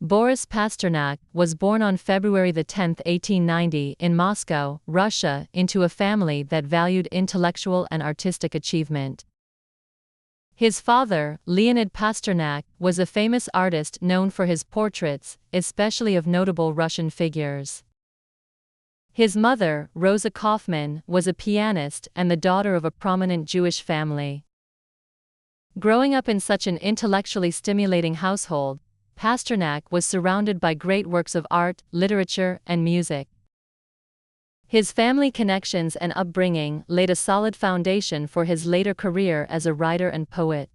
Boris Pasternak was born on February 10, 1890, in Moscow, Russia, into a family that valued intellectual and artistic achievement. His father, Leonid Pasternak, was a famous artist known for his portraits, especially of notable Russian figures. His mother, Rosa Kaufmann, was a pianist and the daughter of a prominent Jewish family. Growing up in such an intellectually stimulating household, Pasternak was surrounded by great works of art, literature, and music. His family connections and upbringing laid a solid foundation for his later career as a writer and poet.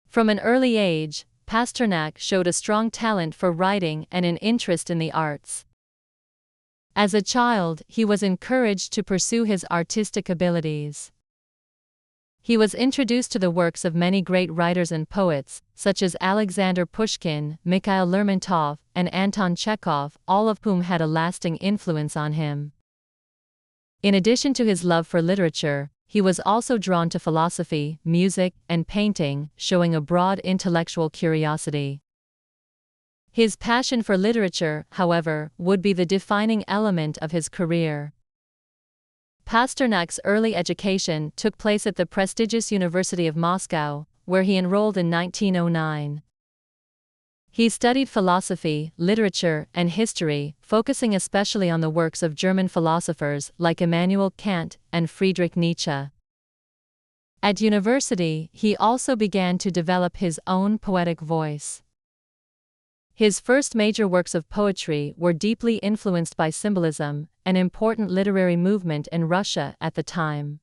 From an early age, Pasternak showed a strong talent for writing and an interest in the arts. As a child, he was encouraged to pursue his artistic abilities. He was introduced to the works of many great writers and poets, such as Alexander Pushkin, Mikhail Lermontov, and Anton Chekhov, all of whom had a lasting influence on him. In addition to his love for literature, he was also drawn to philosophy, music, and painting, showing a broad intellectual curiosity. His passion for literature, however, would be the defining element of his career. Pasternak's early education took place at the prestigious University of Moscow, where he enrolled in 1909. He studied philosophy, literature, and history, focusing especially on the works of German philosophers like Immanuel Kant and Friedrich Nietzsche. At university, he also began to develop his own poetic voice. His first major works of poetry were deeply influenced by symbolism, an important literary movement in Russia at the time.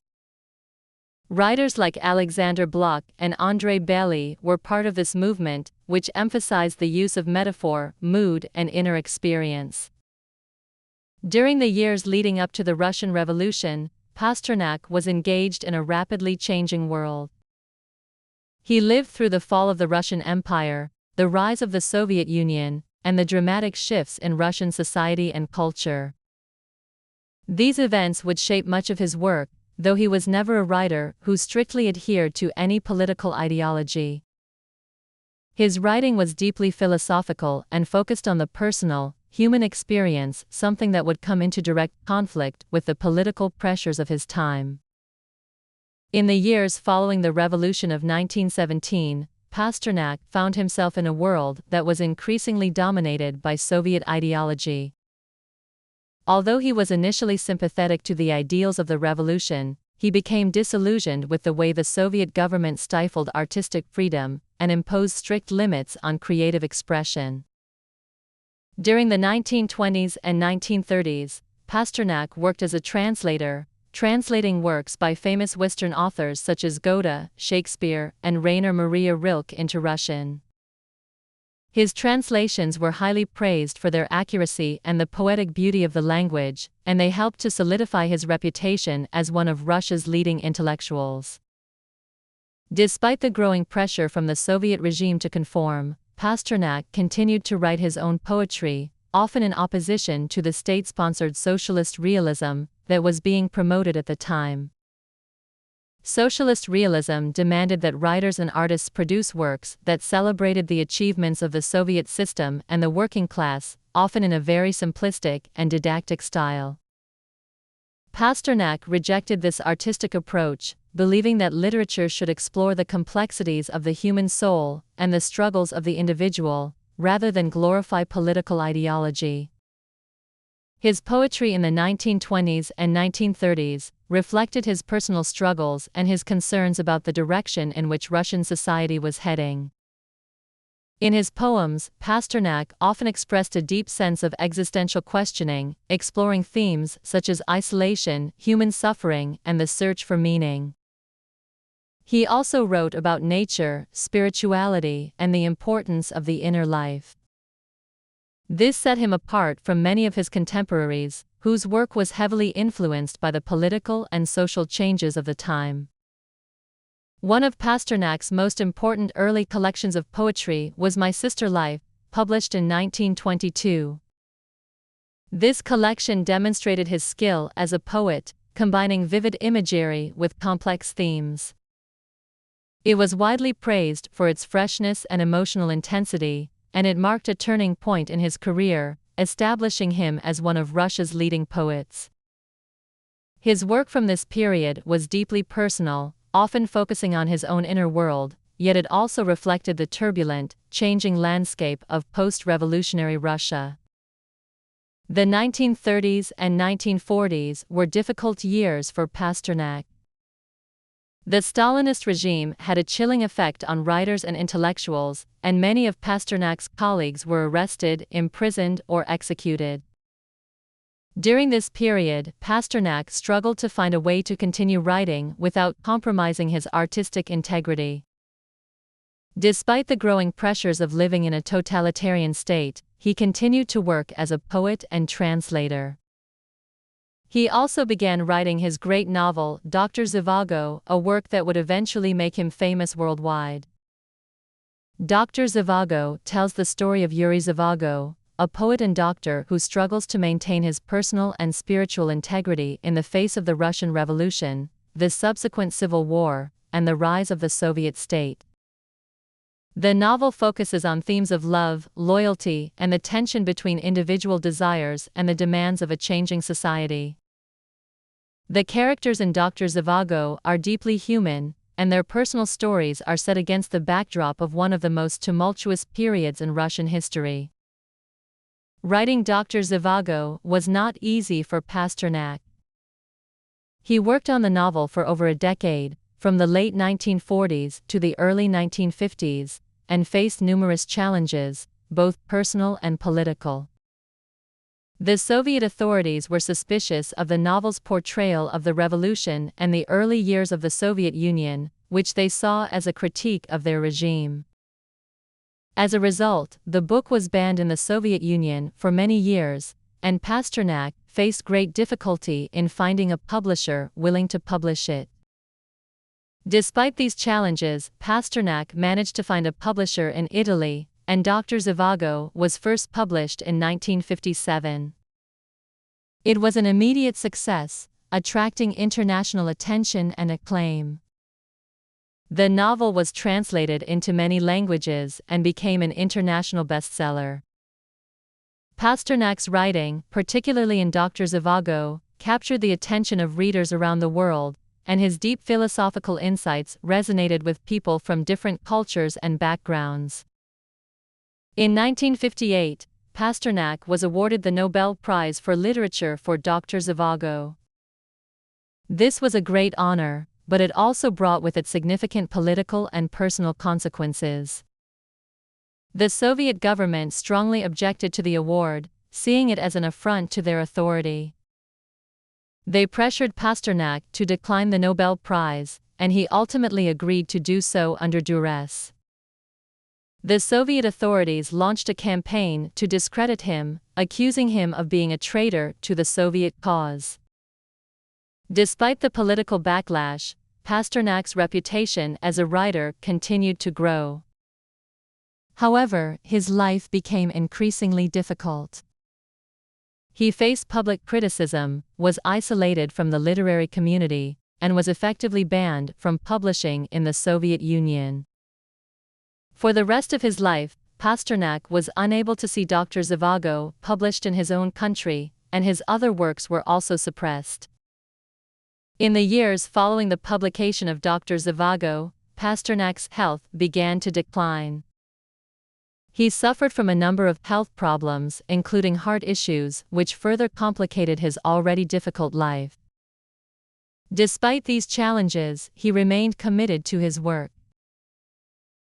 Writers like Alexander Blok and Andrei Bely were part of this movement, which emphasized the use of metaphor, mood, and inner experience. During the years leading up to the Russian Revolution, Pasternak was engaged in a rapidly changing world. He lived through the fall of the Russian Empire, the rise of the Soviet Union, and the dramatic shifts in Russian society and culture. These events would shape much of his work, though he was never a writer who strictly adhered to any political ideology. His writing was deeply philosophical and focused on the personal, human experience, something that would come into direct conflict with the political pressures of his time. In the years following the Revolution of 1917, Pasternak found himself in a world that was increasingly dominated by Soviet ideology. Although he was initially sympathetic to the ideals of the revolution, he became disillusioned with the way the Soviet government stifled artistic freedom and imposed strict limits on creative expression. During the 1920s and 1930s, Pasternak worked as a translator, translating works by famous Western authors such as Goethe, Shakespeare, and Rainer Maria Rilke into Russian. His translations were highly praised for their accuracy and the poetic beauty of the language, and they helped to solidify his reputation as one of Russia's leading intellectuals. Despite the growing pressure from the Soviet regime to conform, Pasternak continued to write his own poetry, often in opposition to the state-sponsored socialist realism that was being promoted at the time. Socialist realism demanded that writers and artists produce works that celebrated the achievements of the Soviet system and the working class, often in a very simplistic and didactic style. Pasternak rejected this artistic approach, believing that literature should explore the complexities of the human soul and the struggles of the individual, rather than glorify political ideology. His poetry in the 1920s and 1930s reflected his personal struggles and his concerns about the direction in which Russian society was heading. In his poems, Pasternak often expressed a deep sense of existential questioning, exploring themes such as isolation, human suffering, and the search for meaning. He also wrote about nature, spirituality, and the importance of the inner life. This set him apart from many of his contemporaries, whose work was heavily influenced by the political and social changes of the time. One of Pasternak's most important early collections of poetry was My Sister Life, published in 1922. This collection demonstrated his skill as a poet, combining vivid imagery with complex themes. It was widely praised for its freshness and emotional intensity, and it marked a turning point in his career, establishing him as one of Russia's leading poets. His work from this period was deeply personal, often focusing on his own inner world, yet it also reflected the turbulent, changing landscape of post-revolutionary Russia. The 1930s and 1940s were difficult years for Pasternak. The Stalinist regime had a chilling effect on writers and intellectuals, and many of Pasternak's colleagues were arrested, imprisoned, or executed. During this period, Pasternak struggled to find a way to continue writing without compromising his artistic integrity. Despite the growing pressures of living in a totalitarian state, he continued to work as a poet and translator. He also began writing his great novel, Dr. Zhivago, a work that would eventually make him famous worldwide. Dr. Zhivago tells the story of Yuri Zhivago, a poet and doctor who struggles to maintain his personal and spiritual integrity in the face of the Russian Revolution, the subsequent civil war, and the rise of the Soviet state. The novel focuses on themes of love, loyalty, and the tension between individual desires and the demands of a changing society. The characters in Dr. Zhivago are deeply human, and their personal stories are set against the backdrop of one of the most tumultuous periods in Russian history. Writing Dr. Zhivago was not easy for Pasternak. He worked on the novel for over a decade, from the late 1940s to the early 1950s, and faced numerous challenges, both personal and political. The Soviet authorities were suspicious of the novel's portrayal of the revolution and the early years of the Soviet Union, which they saw as a critique of their regime. As a result, the book was banned in the Soviet Union for many years, and Pasternak faced great difficulty in finding a publisher willing to publish it. Despite these challenges, Pasternak managed to find a publisher in Italy, and Dr. Zhivago was first published in 1957. It was an immediate success, attracting international attention and acclaim. The novel was translated into many languages and became an international bestseller. Pasternak's writing, particularly in Dr. Zhivago, captured the attention of readers around the world, and his deep philosophical insights resonated with people from different cultures and backgrounds. In 1958, Pasternak was awarded the Nobel Prize for Literature for Dr. Zhivago. This was a great honor, but it also brought with it significant political and personal consequences. The Soviet government strongly objected to the award, seeing it as an affront to their authority. They pressured Pasternak to decline the Nobel Prize, and he ultimately agreed to do so under duress. The Soviet authorities launched a campaign to discredit him, accusing him of being a traitor to the Soviet cause. Despite the political backlash, Pasternak's reputation as a writer continued to grow. However, his life became increasingly difficult. He faced public criticism, was isolated from the literary community, and was effectively banned from publishing in the Soviet Union. For the rest of his life, Pasternak was unable to see Dr. Zhivago published in his own country, and his other works were also suppressed. In the years following the publication of Dr. Zhivago, Pasternak's health began to decline. He suffered from a number of health problems, including heart issues, which further complicated his already difficult life. Despite these challenges, he remained committed to his work.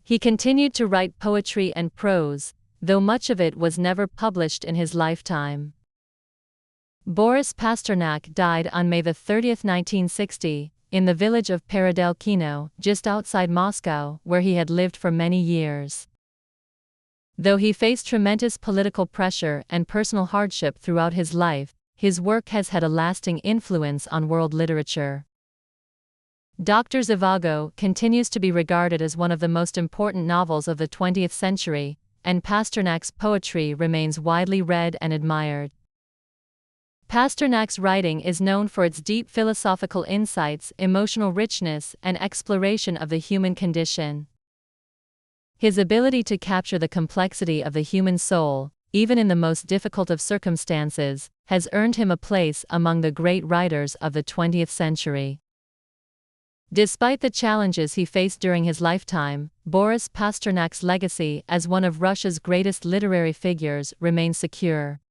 He continued to write poetry and prose, though much of it was never published in his lifetime. Boris Pasternak died on May 30, 1960, in the village of Peredelkino, just outside Moscow, where he had lived for many years. Though he faced tremendous political pressure and personal hardship throughout his life, his work has had a lasting influence on world literature. Dr. Zhivago continues to be regarded as one of the most important novels of the 20th century, and Pasternak's poetry remains widely read and admired. Pasternak's writing is known for its deep philosophical insights, emotional richness, and exploration of the human condition. His ability to capture the complexity of the human soul, even in the most difficult of circumstances, has earned him a place among the great writers of the 20th century. Despite the challenges he faced during his lifetime, Boris Pasternak's legacy as one of Russia's greatest literary figures remains secure.